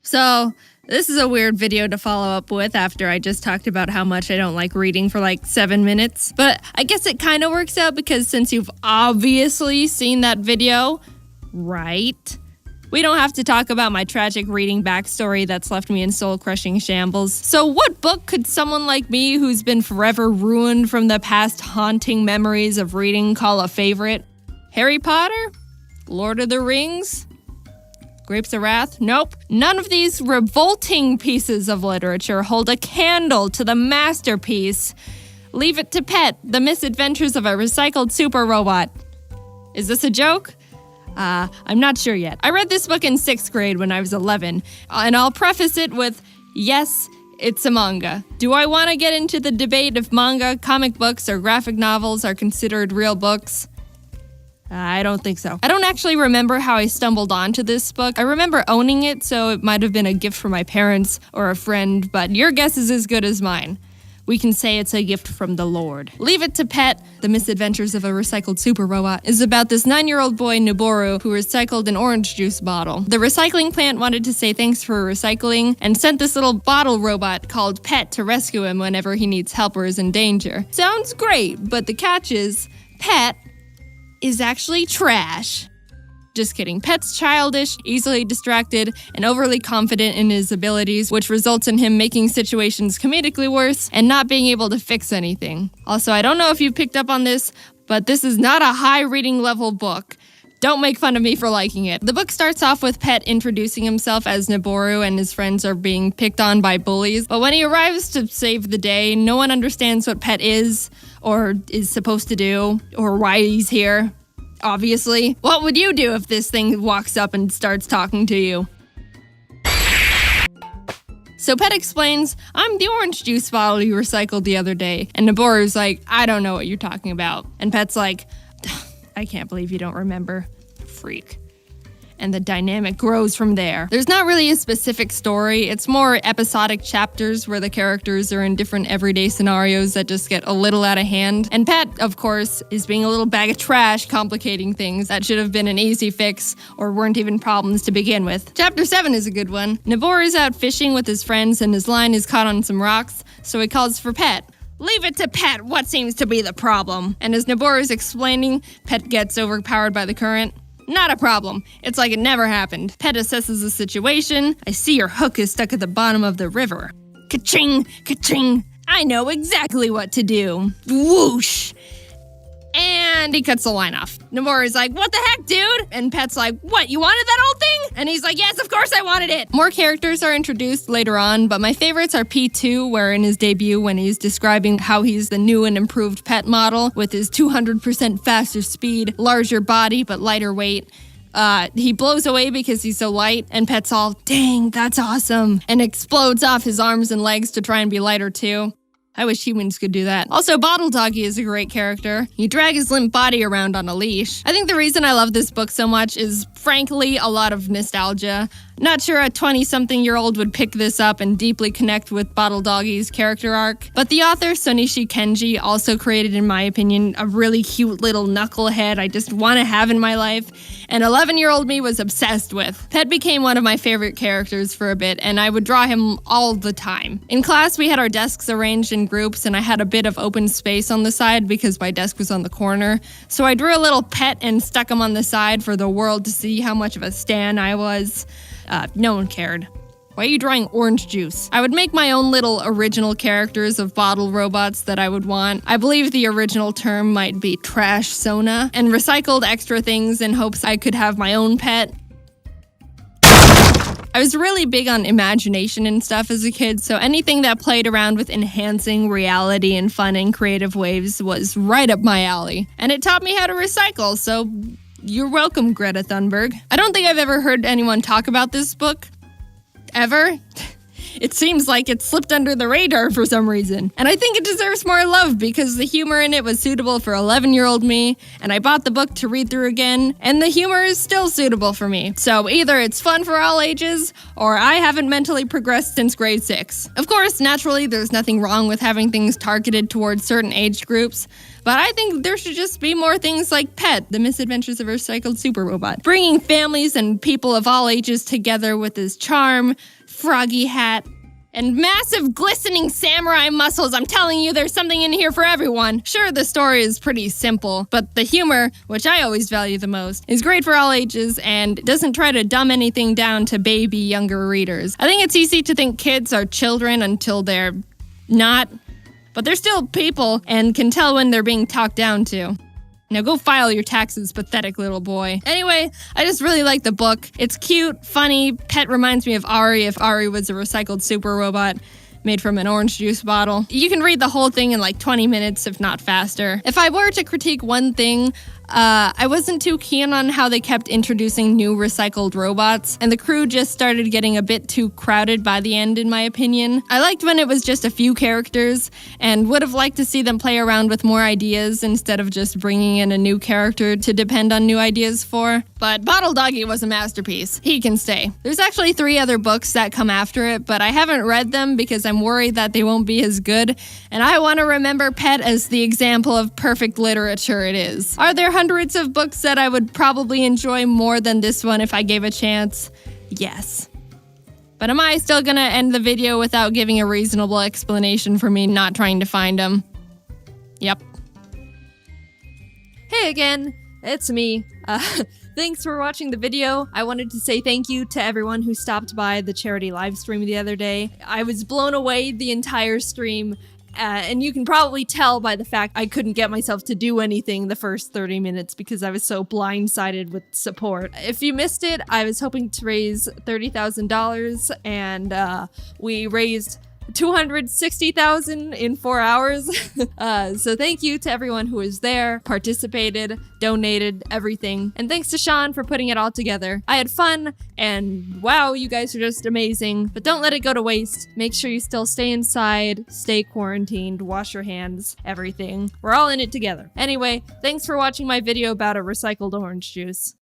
So, this is a weird video to follow up with after I just talked about how much I don't like reading for like 7 minutes. But I guess it kind of works out because since you've obviously seen that video, right? We don't have to talk about my tragic reading backstory that's left me in soul-crushing shambles. So what book could someone like me who's been forever ruined from the past haunting memories of reading call a favorite? Harry Potter? Lord of the Rings? Grapes of Wrath? Nope. None of these revolting pieces of literature hold a candle to the masterpiece. Leave It to Pet, The Misadventures of a Recycled Super Robot. Is this a joke? I'm not sure yet. I read this book in 6th grade when I was 11, and I'll preface it with, yes, it's a manga. Do I want to get into the debate if manga, comic books, or graphic novels are considered real books? I don't think so. I don't actually remember how I stumbled onto this book. I remember owning it, so it might have been a gift from my parents or a friend, but your guess is as good as mine. We can say it's a gift from the Lord. Leave It to Pet, The Misadventures of a Recycled Super Robot, is about this 9-year-old boy, Noboru, who recycled an orange juice bottle. The recycling plant wanted to say thanks for recycling and sent this little bottle robot called Pet to rescue him whenever he needs help or is in danger. Sounds great, but the catch is, Pet is actually trash. Just kidding. Pet's childish, easily distracted, and overly confident in his abilities, which results in him making situations comedically worse and not being able to fix anything. Also, I don't know if you picked up on this, but this is not a high reading level book. Don't make fun of me for liking it. The book starts off with Pet introducing himself as Noboru and his friends are being picked on by bullies, but when he arrives to save the day, no one understands what Pet is, or is supposed to do, or why he's here. Obviously. What would you do if this thing walks up and starts talking to you? So Pet explains, I'm the orange juice bottle you recycled the other day. And Noboru's like, I don't know what you're talking about. And Pet's like, I can't believe you don't remember. Freak. And the dynamic grows from there. There's not really a specific story. It's more episodic chapters where the characters are in different everyday scenarios that just get a little out of hand. And Pet, of course, is being a little bag of trash, complicating things that should have been an easy fix or weren't even problems to begin with. Chapter 7 is a good one. Noboru is out fishing with his friends and his line is caught on some rocks, so he calls for Pet. Leave it to Pet, what seems to be the problem? And as Noboru is explaining, Pet gets overpowered by the current. Not a problem. It's like it never happened. Pet assesses the situation. I see your hook is stuck at the bottom of the river. Ka-ching! Ka-ching! I know exactly what to do. Whoosh! And he cuts the line off. Noboru's like, what the heck, dude? And Pet's like, what, you wanted that old thing? And he's like, yes, of course I wanted it. More characters are introduced later on, but my favorites are P2, where in his debut, when he's describing how he's the new and improved Pet model with his 200% faster speed, larger body, but lighter weight. He blows away because he's so light, and Pet's all, dang, that's awesome, and explodes off his arms and legs to try and be lighter too. I wish humans could do that. Also, Bottle Doggy is a great character. You drag his limp body around on a leash. I think the reason I love this book so much is, frankly, a lot of nostalgia. Not sure a 20-something-year-old would pick this up and deeply connect with Bottle Doggy's character arc. But the author, Sonishi Kenji, also created, in my opinion, a really cute little knucklehead I just want to have in my life, and 11-year-old me was obsessed with. Pet became one of my favorite characters for a bit, and I would draw him all the time. In class, we had our desks arranged in groups, and I had a bit of open space on the side because my desk was on the corner. So I drew a little Pet and stuck him on the side for the world to see how much of a stan I was. No one cared. Why are you drawing orange juice? I would make my own little original characters of bottle robots that I would want. I believe the original term might be trash Sona, and recycled extra things in hopes I could have my own pet. I was really big on imagination and stuff as a kid, so anything that played around with enhancing reality in fun and creative ways was right up my alley. And it taught me how to recycle, so you're welcome, Greta Thunberg. I don't think I've ever heard anyone talk about this book. Ever? It seems like it slipped under the radar for some reason. And I think it deserves more love because the humor in it was suitable for 11-year-old me, and I bought the book to read through again, and the humor is still suitable for me. So either it's fun for all ages, or I haven't mentally progressed since grade 6. Of course, naturally, there's nothing wrong with having things targeted towards certain age groups, But I think there should just be more things like Pet, The Misadventures of a Recycled Super Robot, bringing families and people of all ages together with his charm, froggy hat, and massive glistening samurai muscles. I'm telling you, there's something in here for everyone. Sure, the story is pretty simple, but the humor, which I always value the most, is great for all ages and doesn't try to dumb anything down to baby younger readers. I think it's easy to think kids are children until they're not, but they're still people and can tell when they're being talked down to. Now go file your taxes, pathetic little boy. Anyway, I just really like the book. It's cute, funny. Pet reminds me of Ari if Ari was a recycled super robot made from an orange juice bottle. You can read the whole thing in like 20 minutes, if not faster. If I were to critique one thing, I wasn't too keen on how they kept introducing new recycled robots, and the crew just started getting a bit too crowded by the end, in my opinion. I liked when it was just a few characters, and would have liked to see them play around with more ideas instead of just bringing in a new character to depend on new ideas for. But Bottle Doggy was a masterpiece. He can stay. There's actually 3 other books that come after it, but I haven't read them because I'm worried that they won't be as good, and I want to remember Pet as the example of perfect literature it is. Are there hundreds of books that I would probably enjoy more than this one if I gave a chance? Yes. But am I still gonna end the video without giving a reasonable explanation for me not trying to find them? Yep. Hey again, it's me. Thanks for watching the video. I wanted to say thank you to everyone who stopped by the charity live stream the other day. I was blown away the entire stream. And you can probably tell by the fact I couldn't get myself to do anything the first 30 minutes because I was so blindsided with support. If you missed it, I was hoping to raise $30,000 and we raised $260,000 in 4 hours. So thank you to everyone who was there, participated, donated, everything. And thanks to Sean for putting it all together. I had fun, and wow, you guys are just amazing. But don't let it go to waste. Make sure you still stay inside, stay quarantined, wash your hands, everything. We're all in it together. Anyway, thanks for watching my video about a recycled orange juice.